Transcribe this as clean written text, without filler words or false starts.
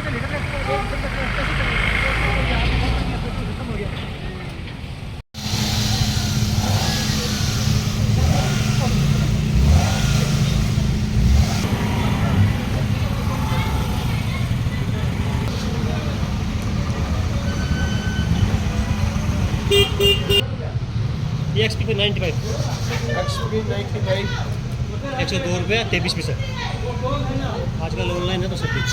ये XP 95 XP 95 ₹102 23 पैसे आजकल ऑनलाइन है तो सब कुछ